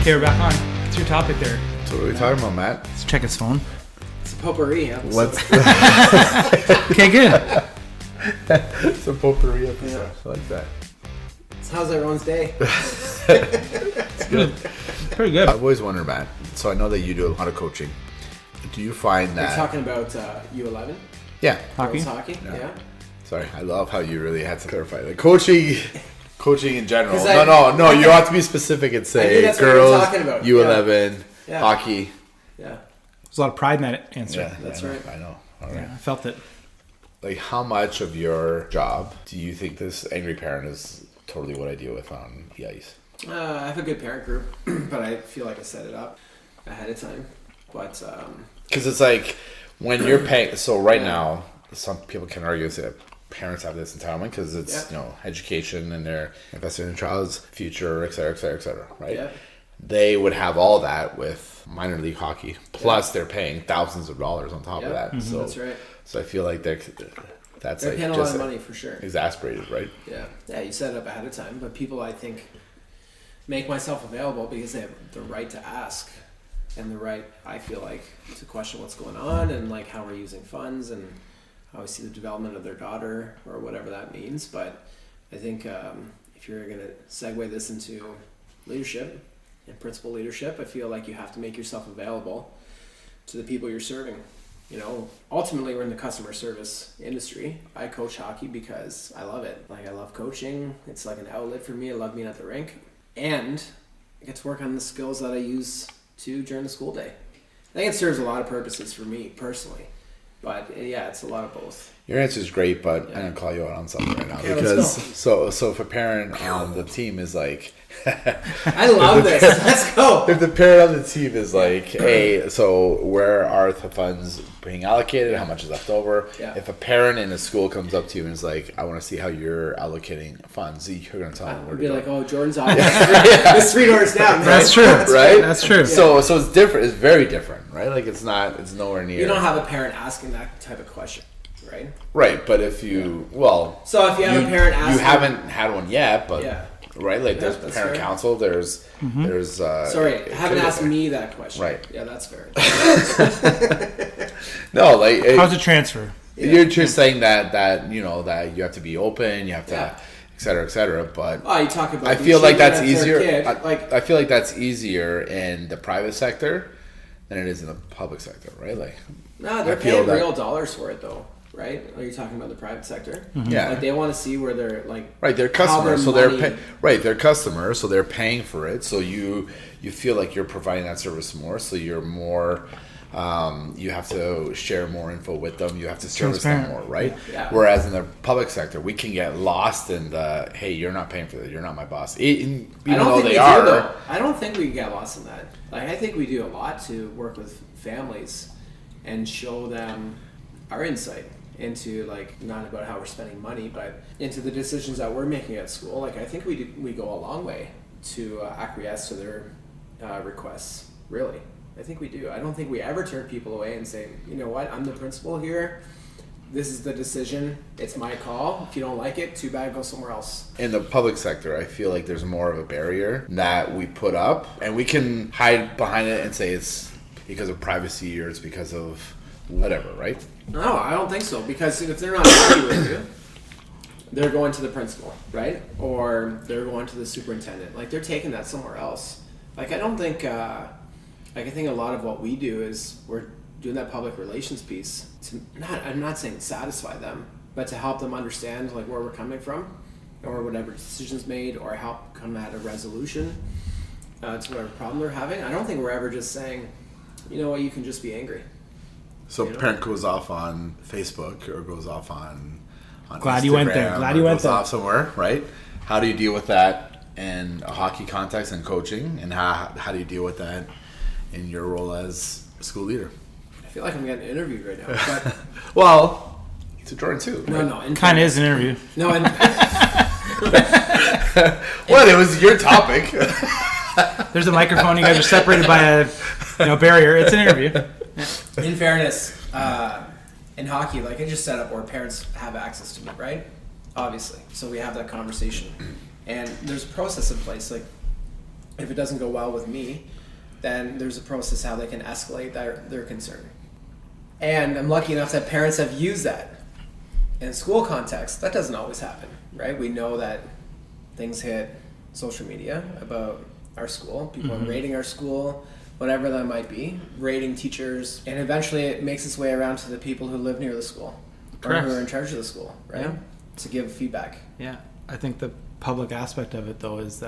Okay, we're back on. What's your topic there? So what are we talking about, Matt? Let's check his phone. It's a potpourri episode. What's Okay, good. it's a potpourri episode. Yeah. I like that. So how's everyone's day? It's good. Pretty good. I've always wondered, Matt. So I know that you do a lot of coaching. Do you find You're that? talking about U11? Yeah. Hockey? Girls hockey? Yeah. Sorry, I love how you really had to clarify that. Coaching in general. 'Cause No. You have to be specific and I say knew that's what you were girls, talking about. U11, Yeah. hockey. Yeah. There's a lot of pride in that answer. Yeah, That's I know, right. I know. All right. Yeah, I felt it. Like, how much of your job do you think this angry parent is totally what I deal with on the ice? I have a good parent group, but I feel like I set it up ahead of time. But Because it's like when you're paying. So right Yeah. now, some people can argue that parents have this entitlement because it's Yeah. education and they're investing in their child's future, et cetera, right? Yeah. They would have all that with minor league hockey. Plus, they're paying thousands of dollars on top of Yeah. that. Mhm. So That's right. So I feel like that's They're like paying a lot just of money for sure. exasperated, right? Yeah. Yeah, you set it up ahead of time, but people, I think, make myself available because they have the right to ask and the right, I feel like, to question what's going on and like how we're using funds and how we see the development of their daughter or whatever that means. But I think if you're going to segue this into leadership and principal leadership, I feel like you have to make yourself available to the people you're serving. You know, ultimately we're in the customer service industry. I coach hockey because I love it. Like, I love coaching. It's like an outlet for me. I love being at the rink. And I get to work on the skills that I use during the school day. I think it serves a lot of purposes for me personally. But yeah, it's a lot of both. Your answer is great, but Yeah. I'm gonna call you out on something right now Okay, because let's go. so if a parent on the team is like, I love this. Let's go. if the parent on the team is like, hey, so where are the funds being allocated? How much is left over? Yeah. If a parent in a school comes up to you and is like, I want to see how you're allocating funds, you're gonna tell them where I'd to be go. like, oh, Jordan's off. It's 3 doors down. That's true. Right? That's true. So it's different. It's very different, right? Like it's nowhere near. You don't have a parent asking that type of question, right? Right, but if you So if you have a parent asking, you haven't had one yet, but Yeah. right, like Yeah, there's that's parent fair. council, there's Sorry, it haven't could asked be- me that question. Right. Yeah, that's fair. No, like How's it transfer? you're just saying that that you have to be open, you have to, Yeah. et cetera, but Oh, you talk about. I the feel like achievement that's of their easier. kid, I feel like that's easier in the private sector than it is in the public sector, right? Like, no, they're I feel paying that- real dollars for it though, right? Are you talking about the private sector? yeah, Like they want to see where they're like. right. They're how their customers, so they're money- they're customers, so they're paying for it. So you feel like you're providing that service more, so you're more. You have to share more info with them. You have to service them more, Transparent. right? Yeah. Whereas in the public sector, we can get lost in the hey, you're not paying for that. You're not my boss. Even I don't though think they we are. do though. I don't think we get lost in that. Like I think we do a lot to work with families and show them our insight into like not about how we're spending money, but into the decisions that we're making at school. Like I think we go a long way to acquiesce to their requests. Really, I think we do. I don't think we ever turn people away and say, you know what, I'm the principal here. This is the decision. It's my call. If you don't like it, too bad. Go somewhere else. In the public sector, I feel like there's more of a barrier that we put up, and we can hide behind it and say it's because of privacy or it's because of whatever, right? No, I don't think so. Because if they're not happy with you, they're going to the principal, right? Or they're going to the superintendent. Like they're taking that somewhere else. Like I don't think. Like I think a lot of what we do is we're doing that public relations piece to I'm not saying satisfy them, but to help them understand like where we're coming from, or whatever decisions made, or help come at a resolution to whatever problem they're having. I don't think we're ever just saying, you know what, you can just be angry. So You know? parent goes off on Facebook or goes off on Glad you went there. Instagram Glad or you went goes there. off somewhere, right? How do you deal with that in a hockey context and coaching, and how do you deal with that in your role as a school leader? I feel like I'm getting interviewed right now. But Well, to Jordan too. no, right? no. in Kind of fairness- is an interview. No, and Well, it was your topic. There's a microphone. You guys are separated by a barrier. It's an interview. in fairness, in hockey, like I just set up where parents have access to me, right? Obviously. So we have that conversation. And there's a process in place. Like if it doesn't go well with me, then there's a process how they can escalate their concern. And I'm lucky enough that parents have used that. In school context, that doesn't always happen, right? We know that things hit social media about our school. People are rating our school, whatever that might be, rating teachers, and eventually it makes its way around to the people who live near the school. Correct. Or who are in charge of the school, right? Yeah. To give feedback. Yeah, I think the public aspect of it, though, is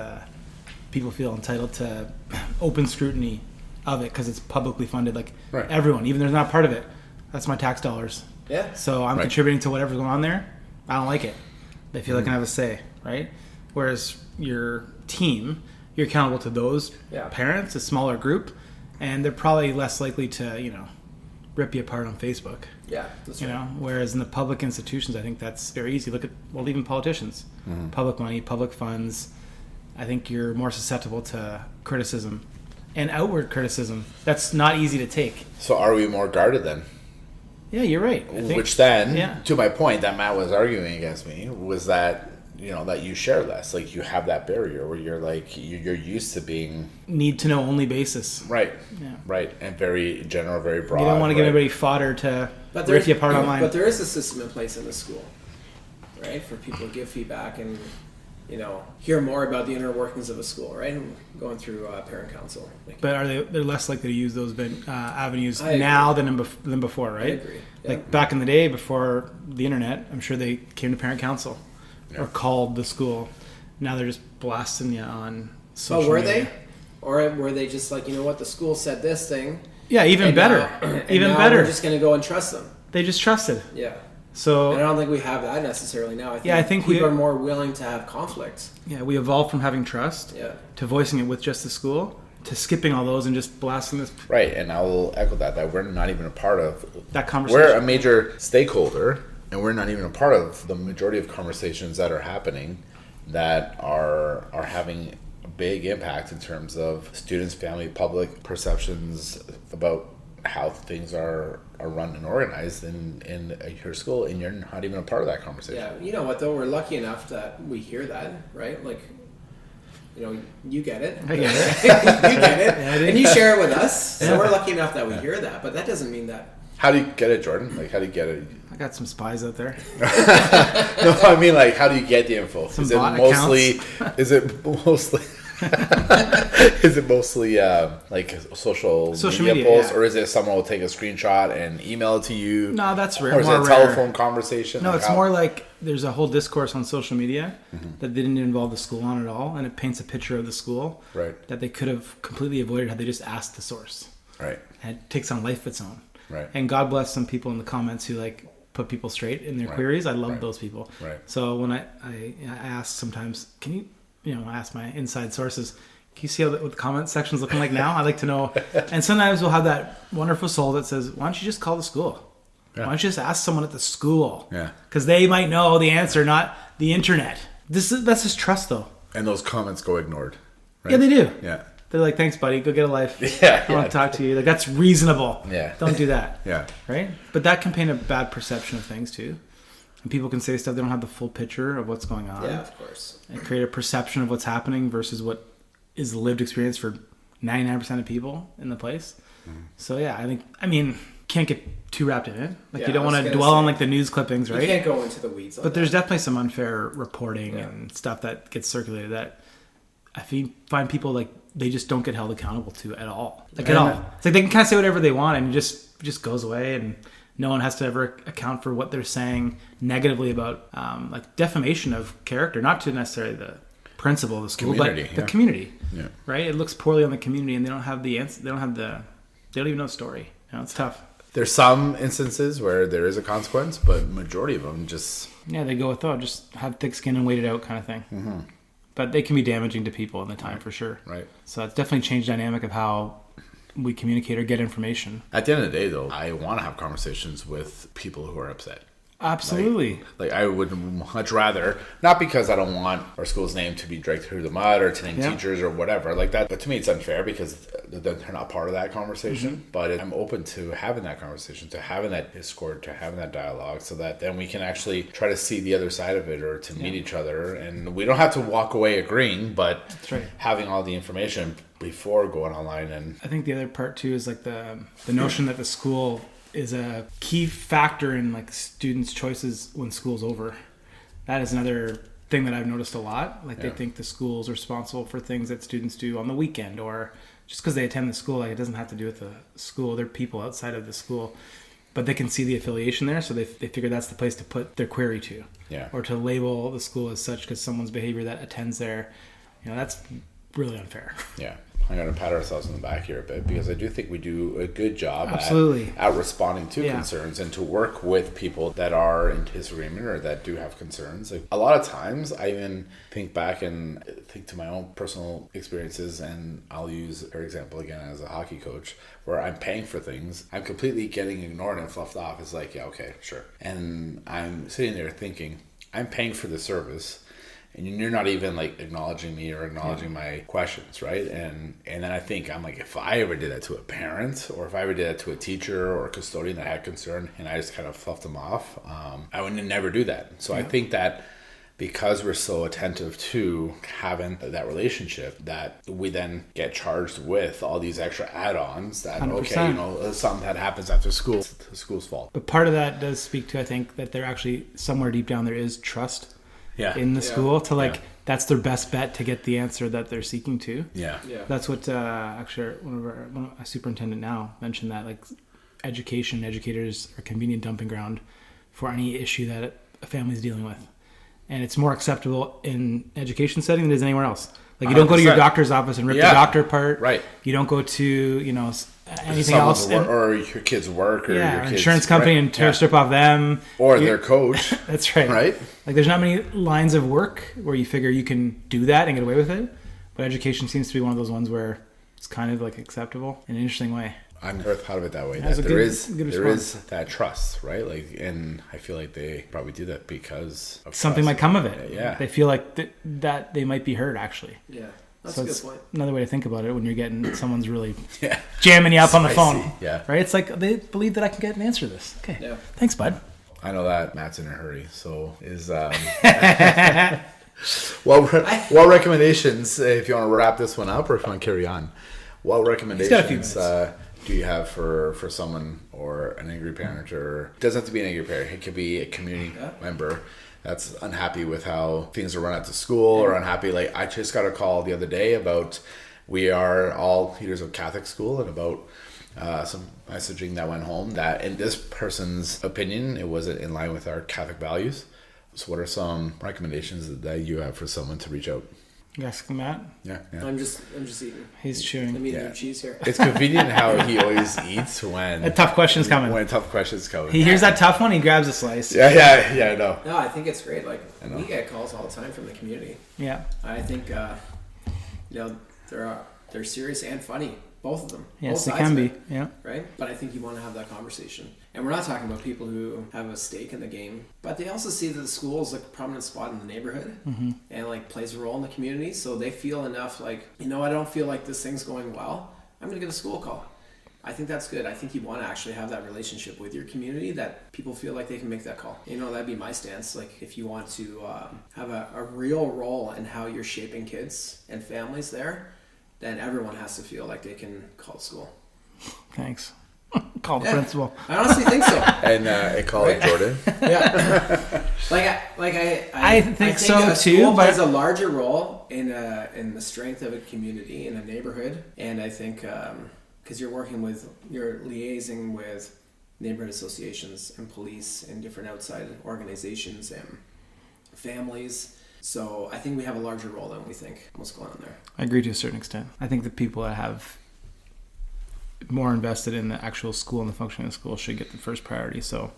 people feel entitled to open scrutiny of it because it's publicly funded. Like everyone, even if they're not part of it, that's my tax dollars. Yeah. So I'm contributing to whatever's going on there. I don't like it. They feel like I can have a say, right? Whereas your team, you're accountable to those parents, a smaller group, and they're probably less likely to, rip you apart on Facebook. Yeah, that's right. Whereas in the public institutions, I think that's very easy. Look at, even politicians. Public money, public funds. I think you're more susceptible to criticism and outward criticism. That's not easy to take. So are we more guarded then? Yeah, you're right. I think, which then, to my point that Matt was arguing against me, was that, that you share less. Like, you have that barrier where you're like, you're used to being... Need to know only basis. Right. Yeah. Right. And very general, very broad. You don't want to give anybody fodder to rip you apart online. But there is a system in place in the school, right? For people to give feedback and, hear more about the inner workings of a school, right? And going through parent council. But they're less likely to use those avenues now than before, right? I agree. Yeah. Like back in the day before the internet, I'm sure they came to parent council or called the school. Now they're just blasting you on social media. They? Or were they just like, the school said this thing? Yeah, even better. Even better. We're just going to go and trust them. They just trusted. Yeah. So, and I don't think we have that necessarily now. I think people are more willing to have conflict. Yeah, we evolved from having trust to voicing it with just the school to skipping all those and just blasting this. Right, and I'll echo that we're not even a part of that conversation. We're a major stakeholder, and we're not even a part of the majority of conversations that are happening that are having a big impact in terms of students, family, public perceptions about how things are run and organized in your school, and you're not even a part of that conversation. Yeah, you know what though? We're lucky enough that we hear that, right? Like, you get it. I get it. You get it. And you share it with us. So we're lucky enough that we hear that, but that doesn't mean that. How do you get it, Jordan? Like, how do you get it? I got some spies out there. No, I mean, like, how do you get the info? Some Is it bot mostly? accounts? Is it mostly? Is it mostly like social media posts, or is it someone will take a screenshot and email it to you? No, that's rare. Or is it a rare. telephone conversation? No, like it's more like there's a whole discourse on social media that didn't involve the school on at all, and it paints a picture of the school that they could have completely avoided had they just asked the source. Right. And it takes on life of its own. Right. And God bless some people in the comments who put people straight in their queries. I love those people. Right. So when I ask sometimes, can you, I ask my inside sources, can you see what the comment section's looking like now? I'd like to know. And sometimes we'll have that wonderful soul that says, why don't you just call the school? Yeah. Why don't you just ask someone at the school? Yeah. Because they might know the answer, not the internet. That's just trust, though. And those comments go ignored. Right? Yeah, they do. Yeah. They're like, thanks, buddy. Go get a life. Yeah. I want to talk to you. Like, that's reasonable. Yeah. Don't do that. Yeah. Right? But that can paint a bad perception of things, too. And people can say stuff, they don't have the full picture of what's going on. Yeah, of course. And create a perception of what's happening versus what is the lived experience for 99% of people in the place. So, yeah, can't get too wrapped in it. Like, you don't want to dwell on, the news clippings, right? You can't go into the weeds on But there's definitely some unfair reporting and stuff that gets circulated that I find people, they just don't get held accountable to at all. At all. It's like they can kind of say whatever they want and it just goes away, and no one has to ever account for what they're saying negatively about defamation of character, not to necessarily the principal of the school, but the community. Yeah. Right? It looks poorly on the community, and they don't have the answer. They don't even know the story. It's tough. There's some instances where there is a consequence, but majority of them just... Yeah, they go with, just have thick skin and wait it out kind of thing. Mm-hmm. But they can be damaging to people in the time, for sure. Right. So it's definitely changed the dynamic of how we communicate or get information. At the end of the day, though, I want to have conversations with people who are upset. Absolutely. Like I would much rather, not because I don't want our school's name to be dragged through the mud or to name teachers or whatever like that, but to me it's unfair because they're not part of that conversation. But I'm open to having that conversation, to having that discord, to having that dialogue, so that then we can actually try to see the other side of it or to meet each other. And we don't have to walk away agreeing, but having all the information before going online. And I think the other part too is like the notion that the school is a key factor in like students' choices when school's over. That is another thing that I've noticed a lot. Like they think the school's responsible for things that students do on the weekend, or just because they attend the school, like it doesn't have to do with the school. They're people outside of the school, but they can see the affiliation there, so they figure that's the place to put their query to, or to label the school as such because someone's behavior that attends there. That's really unfair. Yeah. I'm going to pat ourselves on the back here a bit because I do think we do a good job at responding to concerns and to work with people that are in disagreement or that do have concerns. Like a lot of times I even think back and think to my own personal experiences, and I'll use, for example, again, as a hockey coach, where I'm paying for things, I'm completely getting ignored and fluffed off. It's like, yeah, okay, sure. And I'm sitting there thinking, I'm paying for the service, and you're not even like acknowledging me or acknowledging my questions, right? And then I think, I'm like, if I ever did that to a parent, or if I ever did that to a teacher or a custodian that had concern and I just kind of fluffed them off, I would never do that. So I think that because we're so attentive to having that relationship, that we then get charged with all these extra add-ons that 100%. Something that happens after school, it's the school's fault. But part of that does speak to, I think, that they're actually somewhere deep down there is trust in the school to that's their best bet to get the answer that they're seeking to. That's what actually a superintendent now mentioned, that like educators are a convenient dumping ground for any issue that a family's dealing with, and it's more acceptable in education setting than it is anywhere else. Like you don't go to your doctor's office and rip the doctor apart. Right. You don't go to anything else, or your kids' work, or your kids' insurance company, and tear strip off them, or their coach. That's right. Right. Like there's not many lines of work where you figure you can do that and get away with it, but education seems to be one of those ones where it's kind of like acceptable in an interesting way. I never thought of it that way. That there is that trust, right? Like, and I feel like they probably do that because of something might come of it. Yeah, they feel like that they might be heard actually. Yeah, that's a good point. Another way to think about it when you're getting someone's really jamming you up on the phone. Yeah, right. It's like they believe that I can get an answer to this. Okay, thanks, bud. I know that Matt's in a hurry, so is well recommendations. If you want to wrap this one up, or if you want to carry on, what recommendations do you have for someone, or an angry parent, or it doesn't have to be an angry parent, it could be a community member that's unhappy with how things are run at the school, or unhappy, like I just got a call the other day about, we are all leaders of Catholic school, and about some messaging that went home that in this person's opinion it wasn't in line with our Catholic values. So what are some recommendations that you have for someone to reach out? You asking Matt? Yeah. I'm just eating. He's chewing. I'm eating cheese here. It's convenient how he always eats when a tough question's coming. When tough questions come. He hears that tough one, he grabs a slice. Yeah, I know. No, I think it's great. Like we get calls all the time from the community. Yeah. I think they're serious and funny. Both of them. Yes, they can be. Yeah. Right? But I think you want to have that conversation. And we're not talking about people who have a stake in the game, but they also see that the school is like a prominent spot in the neighborhood and like plays a role in the community. So they feel enough like, I don't feel like this thing's going well. I'm going to get a school call. I think that's good. I think you want to actually have that relationship with your community that people feel like they can make that call. That'd be my stance. Like if you want to have a real role in how you're shaping kids and families there, then everyone has to feel like they can call school. Thanks. Call the principal. I honestly think so. And call it Jordan. Yeah. I think so too. But plays a larger role in the strength of a community, in a neighborhood, and I think because you're liaising with neighborhood associations and police and different outside organizations and families. So I think we have a larger role than we think. What's going on there? I agree to a certain extent. I think the people that have more invested in the actual school and the functioning of the school should get the first priority. So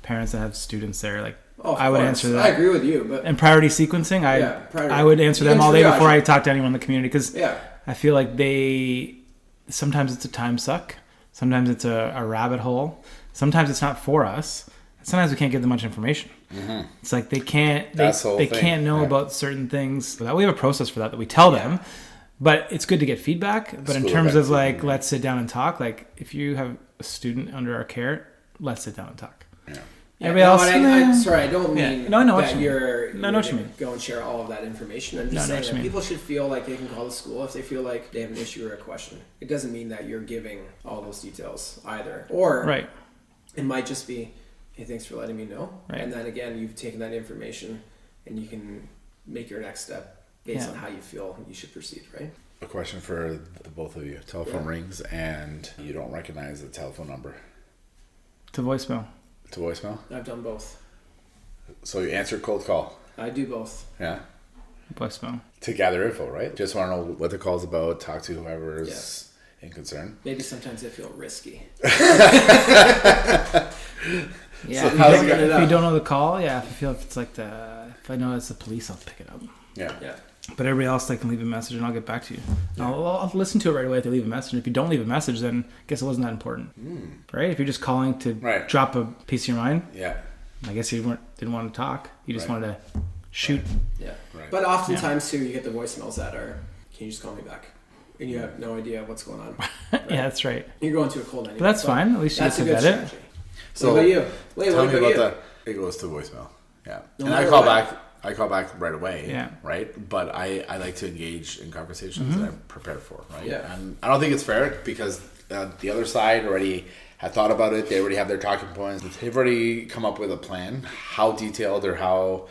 parents that have students there, I would answer that. I agree with you. But and priority sequencing, I would answer them all day before I talk to anyone in the community, because I feel like sometimes it's a time suck. Sometimes it's a rabbit hole. Sometimes it's not for us. Sometimes we can't give them much information. Mm-hmm. It's like they can't know Yeah. about certain things. We have a process for that we tell them. But it's good to get feedback. But in terms of like, let's sit down and talk. Like if you have a student under our care, let's sit down and talk. Yeah. Everybody else, I don't mean no, I know that what you're what you mean. Go and share all of that information. I'm just saying that people should feel like they can call the school if they feel like they have an issue or a question. It doesn't mean that you're giving all those details either. Or it might just be, hey, thanks for letting me know. Right. And then again, you've taken that information and you can make your next step based on how you feel you should proceed, right? A question for the both of you. Telephone rings and you don't recognize the telephone number. To voicemail. To voicemail? I've done both. So you answer cold call? I do both. Yeah. Voicemail. To gather info, right? Just want to know what the call's about, talk to whoever's in concern. Maybe sometimes they feel risky. Yeah, if you don't know the call, if I feel if it's like if I know it's the police, I'll pick it up. Yeah. But everybody else, they can leave a message and I'll get back to you. Yeah. I'll listen to it right away if they leave a message. If you don't leave a message, then I guess it wasn't that important, right? If you're just calling to drop a piece of your mind, I guess you didn't want to talk. You just wanted to shoot. Yeah. Right. But oftentimes too, you get the voicemails that are, "Can you just call me back?" And you have no idea what's going on. Right? That's right. You're going to a cold anyway. But that's fine. At least you get to vet it. So what about you? Tell me about that. It goes to voicemail. Yeah. And I call back. I call back right away. Yeah. Right. But I like to engage in conversations that I'm prepared for. Right. Yeah. And I don't think it's fair because the other side already had thought about it. They already have their talking points. They've already come up with a plan. How detailed or how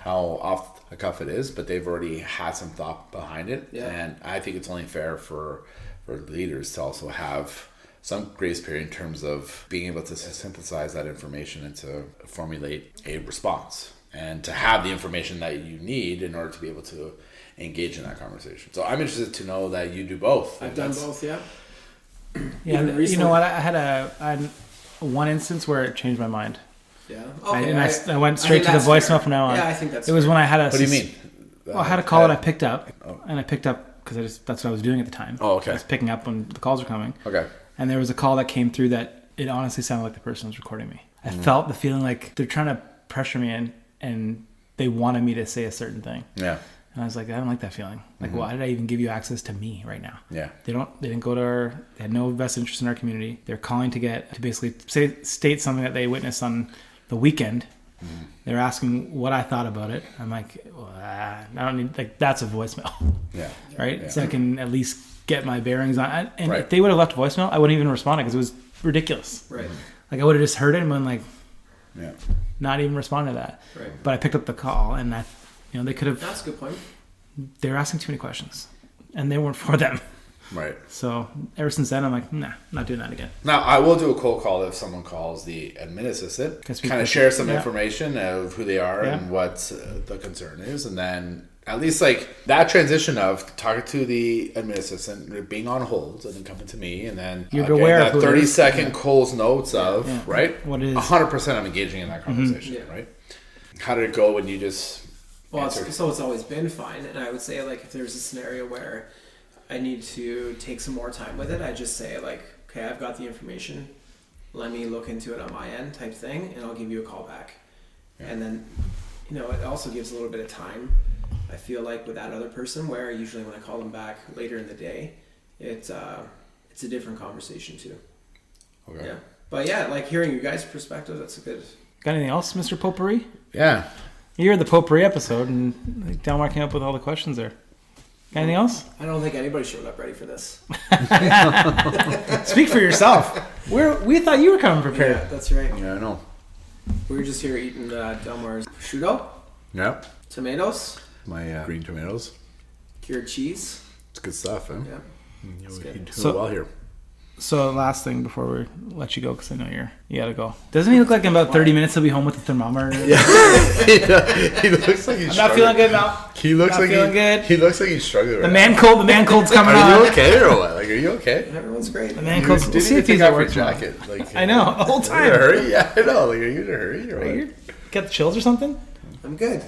off the cuff it is, but they've already had some thought behind it. Yeah. And I think it's only fair for leaders to also have some grace period in terms of being able to synthesize that information and to formulate a response and to have the information that you need in order to be able to engage in that conversation. So I'm interested to know that you do both. I've done both, yeah. Yeah, you know what? I had one instance where it changed my mind. Yeah. Okay, I went straight to the voicemail from now on. Yeah, I think that's it was when I had a... What do you mean? Well, I had a call that I picked up, and I picked up because that's what I was doing at the time. Oh, okay. I was picking up when the calls were coming. Okay. And there was a call that came through that it honestly sounded like the person was recording me. I felt the feeling like they're trying to pressure me and they wanted me to say a certain thing. Yeah. And I was like, I don't like that feeling. Like, why did I even give you access to me right now? Yeah. They didn't go to they had no vested interest in our community. They're calling to basically state something that they witnessed on the weekend. They're asking what I thought about it. I'm like, well, I don't need, like, that's a voicemail. Yeah. Right? Yeah. So I can at least get my bearings on. And if they would have left a voicemail, I wouldn't even respond because it was ridiculous. Right. Like, I would have just heard it and been like, not even respond to that. Right. But I picked up the call and they could have. That's a good point. They were asking too many questions and they weren't for them. Right. So ever since then, I'm like, nah, not doing that again. Now, I will do a cold call if someone calls the admin assistant, kind of share some information of who they are and what the concern is. And then at least like that transition of talking to the admin assistant, being on hold and then coming to me. And then you're aware that of 30-second Cole's notes of, right? What is 100% I'm engaging in that conversation, right? How did it go when you just... Well, it's always been fine. And I would say like if there's a scenario where I need to take some more time with it, I just say like, okay, I've got the information. Let me look into it on my end type thing, and I'll give you a call back. Yeah. And then, it also gives a little bit of time. I feel like with that other person where usually when I call them back later in the day, it's a different conversation too. Okay. Yeah. But yeah, like hearing you guys' perspective, that's a good... Got anything else, Mr. Potpourri? Yeah. You're the Potpourri episode, and Delmar came up with all the questions there. Anything else? I don't think anybody showed up ready for this. Speak for yourself. We thought you were coming prepared. Yeah, that's right. Yeah, I know. We were just here eating Delmar's prosciutto. Yep. Tomatoes. My green tomatoes. Cured cheese. It's good stuff, eh? Yeah. You're doing well here. So last thing before we let you go, because I know you gotta go. Doesn't he look like in about 30 minutes he'll be home with the thermometer? Yeah, he looks like he's. I'm not feeling good now. He looks like feeling good. He looks like he's struggling. The man cold's coming on. Are you okay or what? Like, are you okay? Everyone's great. The man cold's. We'll see if he's at work jacket. Like, I know the whole time. Are you in a hurry? Yeah, I know. Like, are you in a hurry or what? You got the chills or something? I'm good.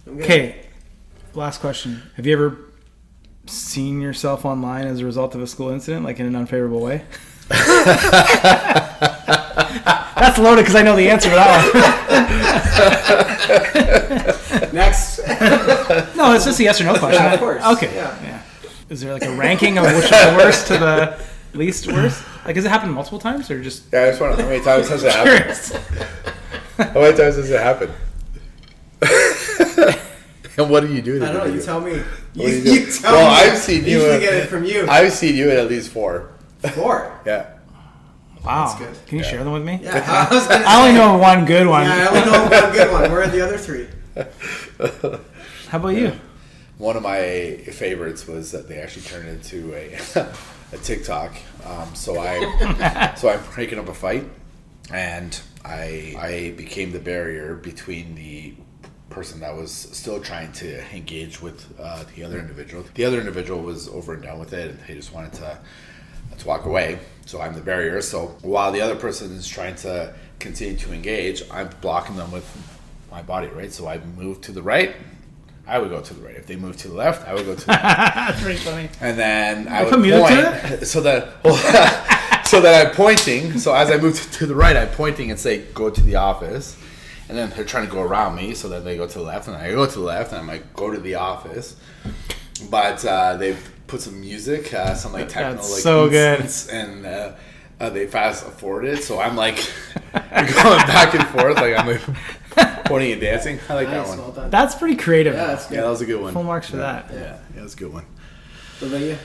Okay. Last question. Have you ever seen yourself online as a result of a school incident, like in an unfavorable way? That's loaded because I know the answer to that one. Next. No, it's just a yes or no question. Yeah, of course. Okay. Yeah. Is there like a ranking of which is the worst to the least worst? Like, has it happened multiple times or just? Yeah, I just wonder how many times has it happened? How many times has it happened? And what do you do? I don't know. You tell me. You tell well, me. I've seen you. Usually get it from you. I've seen you at least 4. 4. Yeah. Wow. That's good. Can you share them with me? Yeah. I only know one good one. Yeah, I only know one good one. Where are the other 3? How about you? One of my favorites was that they actually turned into a TikTok. So I'm breaking up a fight, and I became the barrier between the person that was still trying to engage with the other individual. The other individual was over and done with it, and they just wanted to walk away. So I'm the barrier. So while the other person is trying to continue to engage, I'm blocking them with my body, right? So I move to the right, I would go to the right. If they move to the left, I would go to the left. That's pretty funny. And then I would put music to point so that I'm pointing. So as I move to the right, I'm pointing and say, go to the office. And then they're trying to go around me, so then they go to the left, and I go to the left, and I'm like, go to the office. But they've put some music, some like techno, That's like so good, and they fast forwarded. So I'm like going back and forth, like I'm like pointing and dancing. I like Nice, that one. well done. That's pretty creative. Yeah, that's good. Yeah, that was a good one. Full marks for that. Yeah, that was a good one. What about you?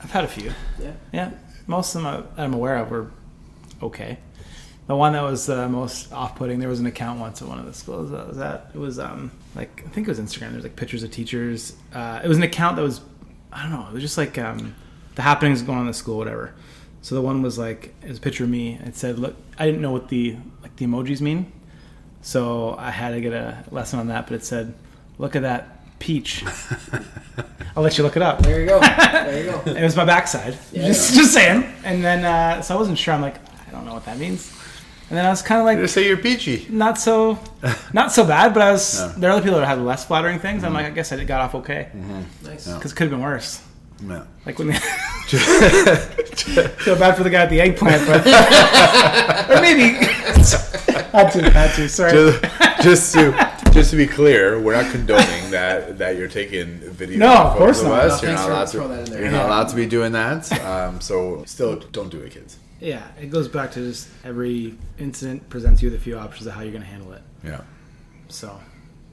I've had a few. Yeah. Yeah, most of them I'm aware of were okay. The one that was most off-putting, there was an account once at one of the schools that was at. It was like, I think it was Instagram. There's like pictures of teachers. It was an account that was, I don't know, it was just like the happenings going on in the school, whatever. So the one was like, it was a picture of me. It said, look, I didn't know what the emojis mean. So I had to get a lesson on that, but it said, look at that peach. I'll let you look it up. There you go. There you go. It was my backside. Yeah, just saying. And then, so I wasn't sure. I'm like, I don't know what that means. And then I was kind of like, Just say you're peachy. not so bad, but I was. No. There are other people that had less flattering things. Mm-hmm. I'm like, I guess I got off okay. Mm-hmm. Nice. Because it could have been worse. Yeah. Like when they feel bad for the guy at the eggplant, but or maybe had to. Sorry. Just to be clear, we're not condoning that you're taking video. No, of course of not. us. No, You're not allowed throw that in to. there. You're not allowed to be doing that. So still, don't do it, kids. Yeah, it goes back to just every incident presents you with a few options of how you're going to handle it. Yeah. So,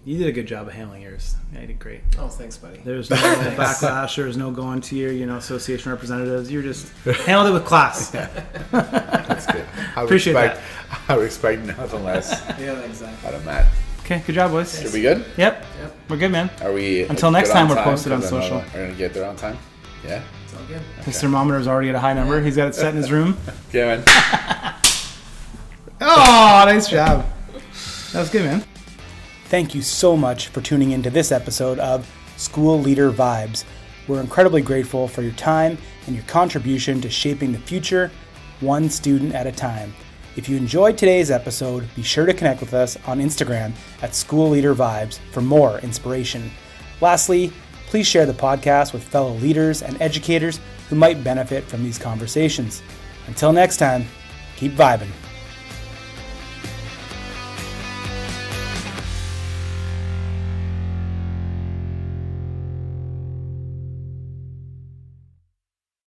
you did a good job of handling yours. Yeah, you did great. Oh, thanks, buddy. There's no backlash. There was no going to your, association representatives. You just handled it with class. That's good. Appreciate that. I would expect nothing less Yeah, exactly. out of Matt. Okay, good job, boys. Are we good? Yep. We're good, man. Are we? Until next good time, on we're posted on 'Cause I know social. We're gonna get there on time. Yeah. It's all good. His thermometer is already at a high number. He's got it set in his room. Yeah, man. Oh, nice job. That was good, man. Thank you so much for tuning into this episode of School Leader Vibes. We're incredibly grateful for your time and your contribution to shaping the future, one student at a time. If you enjoyed today's episode, be sure to connect with us on Instagram at School Leader Vibes for more inspiration. Lastly, please share the podcast with fellow leaders and educators who might benefit from these conversations. Until next time, keep vibing.